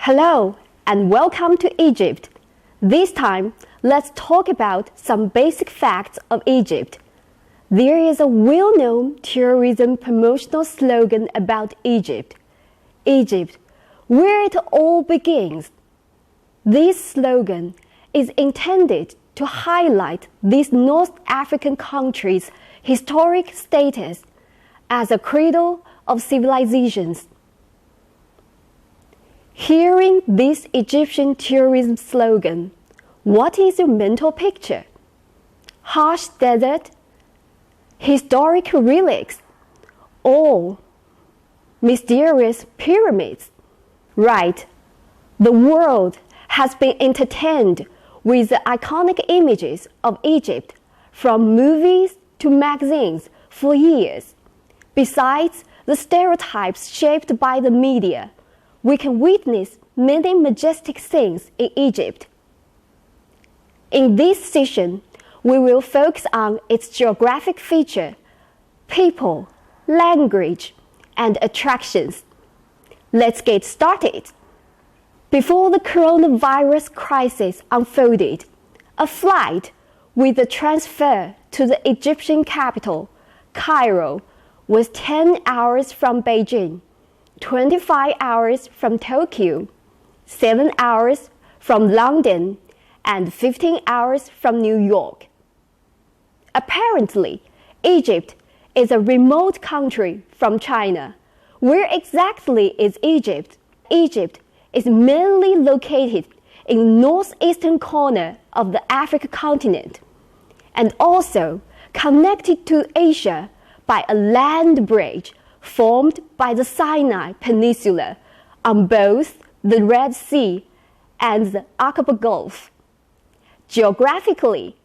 Hello and welcome to Egypt. This time, let's talk about some basic facts of Egypt. There is a well-known tourism promotional slogan about Egypt. Egypt, where it all begins. This slogan is intended to highlight this North African country's historic status as a cradle of civilizations. Hearing this Egyptian tourism slogan, what is your mental picture? Harsh desert, historic relics, or mysterious pyramids? Right, the world has been entertained with the iconic images of Egypt from movies to magazines for years. Besides the stereotypes shaped by the media, we can witness many majestic scenes in Egypt. In this session, we will focus on its geographic feature, people, language, and attractions. Let's get started. Before the coronavirus crisis unfolded, a flight with a transfer to the Egyptian capital, Cairo, was 10 hours from Beijing, 25 hours from Tokyo, 7 hours from London, and 15 hours from New York. Apparently, Egypt is a remote country from China. Where exactly is Egypt? Egypt is mainly located in the northeastern corner of the African continent and also connected to Asia by a land bridge formed by the Sinai Peninsula on both the Red Sea and the Aqaba Gulf. Geographically,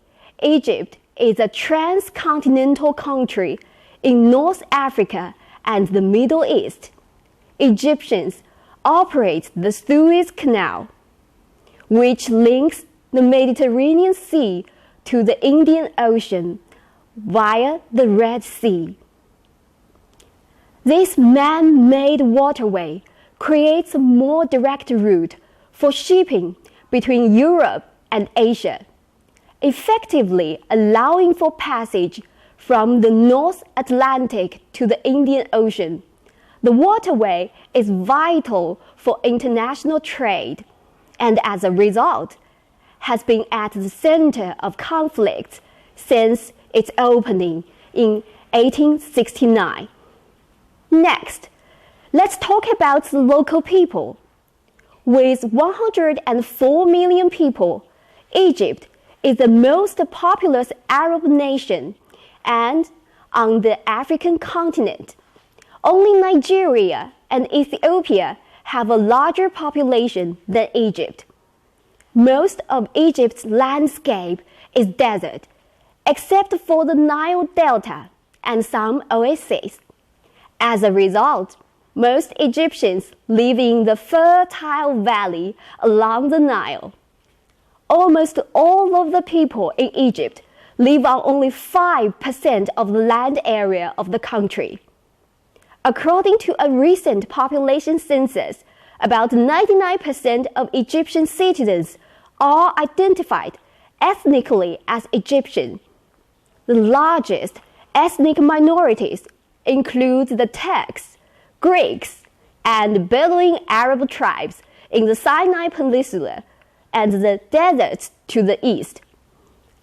Egypt is a transcontinental country in North Africa and the Middle East. Egyptians operate the Suez Canal, which links the Mediterranean Sea to the Indian Ocean via the Red Sea. This man-made waterway creates a more direct route for shipping between Europe and Asia, effectively allowing for passage from the North Atlantic to the Indian Ocean. The waterway is vital for international trade and as a result has been at the center of conflicts since its opening in 1869. Next, let's talk about the local people. With 104 million people, Egypt is the most populous Arab nation and on the African continent. Only Nigeria and Ethiopia have a larger population than Egypt. Most of Egypt's landscape is desert, except for the Nile Delta and some oases. As a result, most Egyptians live in the fertile valley along the Nile. Almost all of the people in Egypt live on only 5% of the land area of the country. According to a recent population census, about 99% of Egyptian citizens are identified ethnically as Egyptian. The largest ethnic minorities include the Turks, Greeks, and Bedouin Arab tribes in the Sinai Peninsula and the deserts to the east,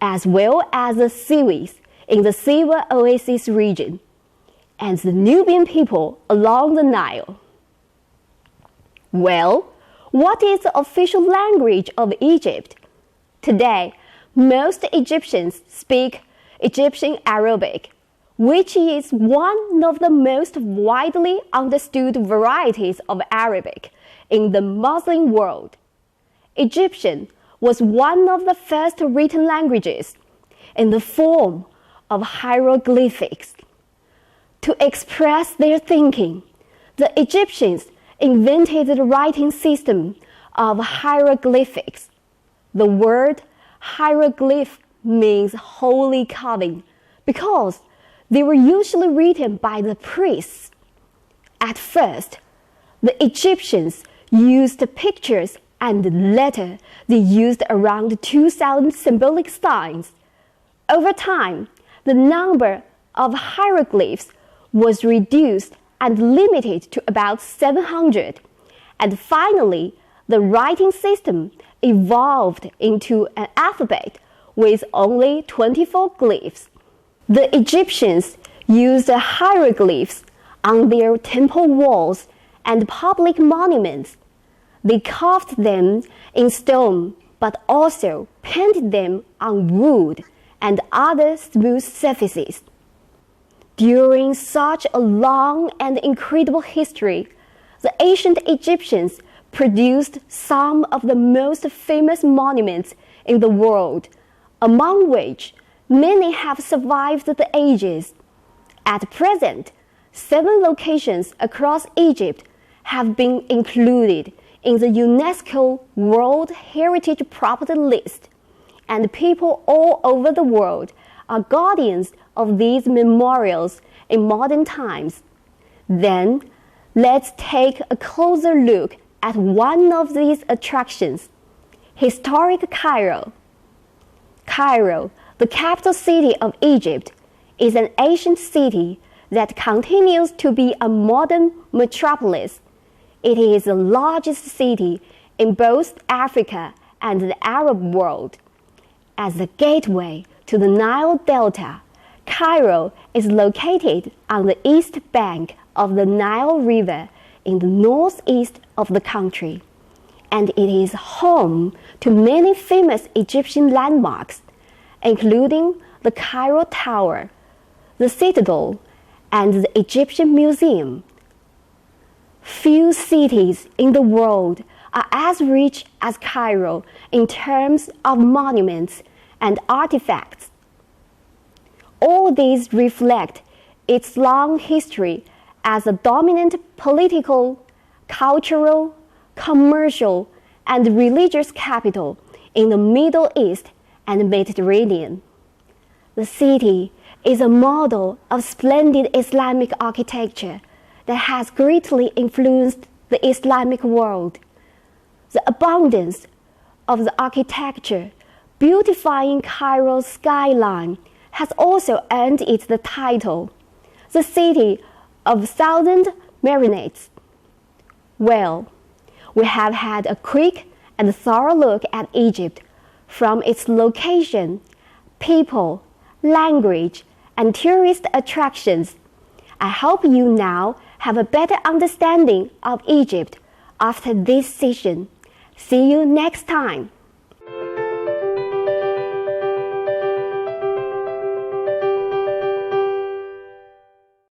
as well as the Siwis in the Siwa Oasis region, and the Nubian people along the Nile. Well, what is the official language of Egypt? Today, most Egyptians speak Egyptian Arabic, which is one of the most widely understood varieties of Arabic in the Muslim world. Egyptian was one of the first written languages in the form of hieroglyphics. To express their thinking, the Egyptians invented the writing system of hieroglyphics. The word hieroglyph means holy carving because they were usually written by the priests. At first, the Egyptians used pictures and later they used around 2,000 symbolic signs. Over time, the number of hieroglyphs was reduced and limited to about 700, and finally, the writing system evolved into an alphabet with only 24 glyphs. The Egyptians used hieroglyphs on their temple walls and public monuments. They carved them in stone, but also painted them on wood and other smooth surfaces. During such a long and incredible history, the ancient Egyptians produced some of the most famous monuments in the world, among which many have survived the ages. At present, 7 locations across Egypt have been included in the UNESCO World Heritage Property List, and people all over the world are guardians of these memorials in modern times. Then, let's take a closer look at one of these attractions, historic Cairo. Cairo, the capital city of Egypt, is an ancient city that continues to be a modern metropolis. It is the largest city in both Africa and the Arab world. As the gateway to the Nile Delta, Cairo is located on the east bank of the Nile River in the northeast of the country, and it is home to many famous Egyptian landmarks, including the Cairo Tower, the Citadel, and the Egyptian Museum. Few cities in the world are as rich as Cairo in terms of monuments and artifacts. All these reflect its long history as a dominant political, cultural, commercial, and religious capital in the Middle East and Mediterranean. The city is a model of splendid Islamic architecture that has greatly influenced the Islamic world. The abundance of the architecture beautifying Cairo's skyline has also earned it the title, the City of 1,000 Minares. Well, we have had a quick and thorough look at Egypt from its location, people, language, and tourist attractions. I hope you now have a better understanding of Egypt after this session. See you next time.